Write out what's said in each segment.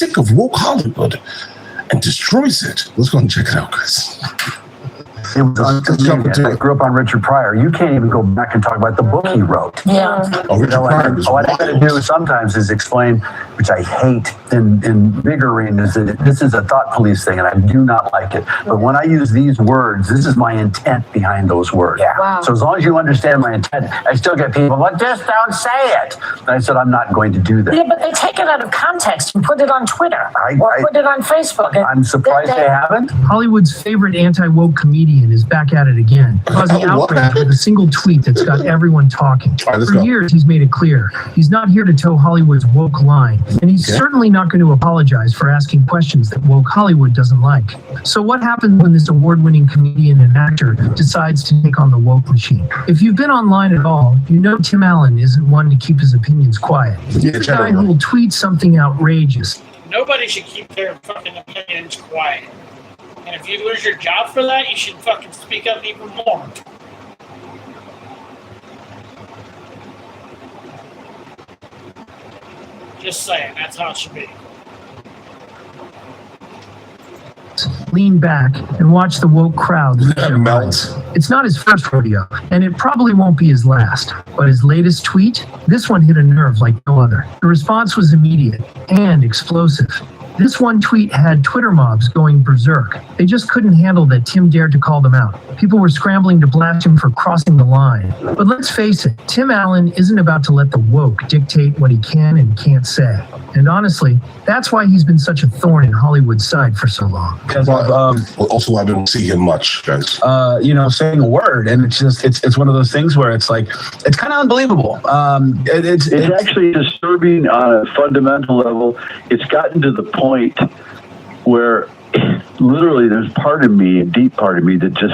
sick of woke Hollywood and destroys it. Let's go and check it out, guys. It was I grew up on Richard Pryor. You can't even go back and talk about the book he wrote. Yeah. Oh, Richard Pryor. What I got to do sometimes is explain, which I hate in bigger arenas, that this is a thought police thing, and I do not like it. But when I use these words, this is my intent behind those words. Yeah. Wow. So as long as you understand my intent, I still get people, but just don't say it. And I said, I'm not going to do that. Yeah, but they take it out of context and put it on Twitter or put it on Facebook. I'm surprised they haven't. Hollywood's favorite anti-woke comedian is back at it again, causing outrage with a single tweet that's got everyone talking. For years, he's made it clear he's not here to toe Hollywood's woke line, and he's certainly not going to apologize for asking questions that woke Hollywood doesn't like. So what happens when this award-winning comedian and actor decides to take on the woke machine? If you've been online at all, you know Tim Allen isn't one to keep his opinions quiet. He's the guy who will tweet something outrageous. Nobody should keep their fucking opinions quiet. And if you lose your job for that, you should fucking speak up even more. Just saying, that's how it should be. Lean back and watch the woke crowd. It's not his first rodeo, and it probably won't be his last. But his latest tweet, this one hit a nerve like no other. The response was immediate and explosive. This one tweet had Twitter mobs going berserk. They just couldn't handle that Tim dared to call them out. People were scrambling to blast him for crossing the line. But let's face it, Tim Allen isn't about to let the woke dictate what he can and can't say. And honestly, that's why he's been such a thorn in Hollywood's side for so long. Also, I don't see him much, guys. Saying a word, and it's one of those things where it's like, it's kind of unbelievable. It's actually disturbing on a fundamental level. It's gotten to the point where literally there's part of me, a deep part of me, that just,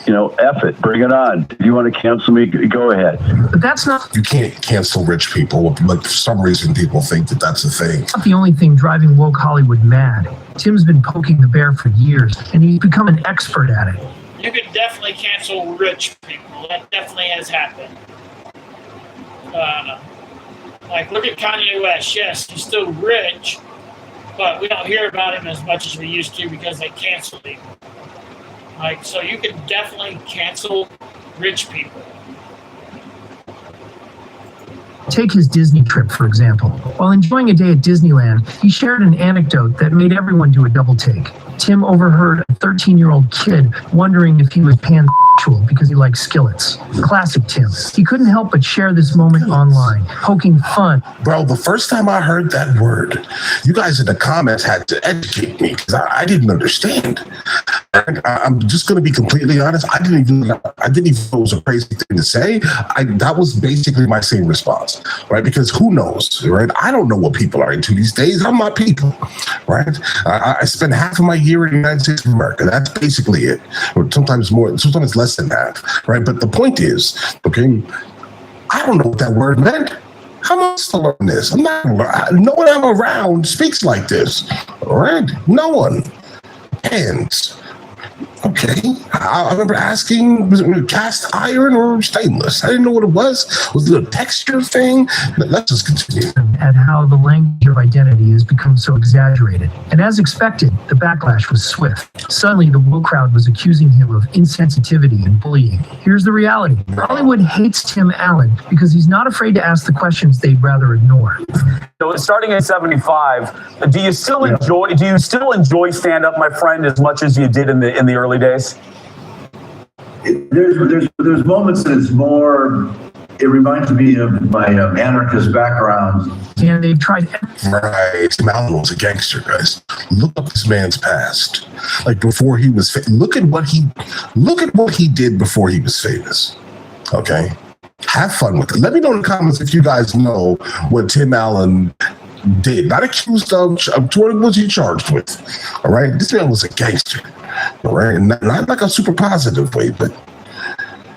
F it, bring it on. If you want to cancel me, go ahead. But that's not... You can't cancel rich people, but for some reason people think that that's a thing. Not the only thing driving woke Hollywood mad. Tim's been poking the bear for years, and he's become an expert at it. You could definitely cancel rich people. That definitely has happened. Look at Kanye West. Yes, he's still rich, but we don't hear about him as much as we used to because they canceled him. So you can definitely cancel rich people. Take his Disney trip, for example. While enjoying a day at Disneyland, he shared an anecdote that made everyone do a double take. Tim overheard a 13-year-old kid wondering if he was pansexual because he likes skillets. Classic Tim. He couldn't help but share this moment online, poking fun. Bro, the first time I heard that word, you guys in the comments had to educate me because I didn't understand. I'm just going to be completely honest. I didn't even know it was a crazy thing to say. That was basically my same response, right? Because who knows, right? I don't know what people are into these days. I'm not people, right? I spend half of my year in the United States of America. That's basically it. Or sometimes more, sometimes less than that, right? But the point is, okay, I don't know what that word meant. How am I supposed to learn this? No one I'm around speaks like this, all right? No one. And okay, I remember asking, was it cast iron or stainless? I didn't know what it was. Was it a texture thing? Let's just continue. At how the language of identity has become so exaggerated. And as expected, the backlash was swift. Suddenly, the woke crowd was accusing him of insensitivity and bullying. Here's the reality. Hollywood hates Tim Allen because he's not afraid to ask the questions they'd rather ignore. So starting at 75, do you still enjoy stand-up, my friend, as much as you did in the early days? There's moments that it's more. It reminds me of my anarchist background. And they've tried. Right, Tim Allen was a gangster, guys. Look up this man's past. Before he was, look at what he did before he was famous. Okay. Have fun with it. Let me know in the comments if you guys know what Tim Allen did. Not accused of, what was he charged with? All right? This man was a gangster. All right? Not like a super positive way, but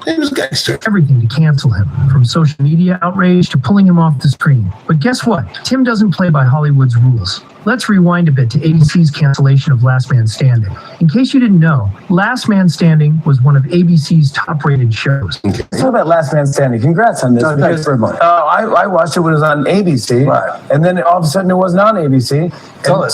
he was a gangster. Everything to cancel him, from social media outrage to pulling him off the screen. But guess what? Tim doesn't play by Hollywood's rules. Let's rewind a bit to ABC's cancellation of Last Man Standing. In case you didn't know, Last Man Standing was one of ABC's top-rated shows. Talk about Last Man Standing. Congrats on this. No, thanks very much. I watched it when it was on ABC, right. And then all of a sudden it wasn't on ABC. Tell us.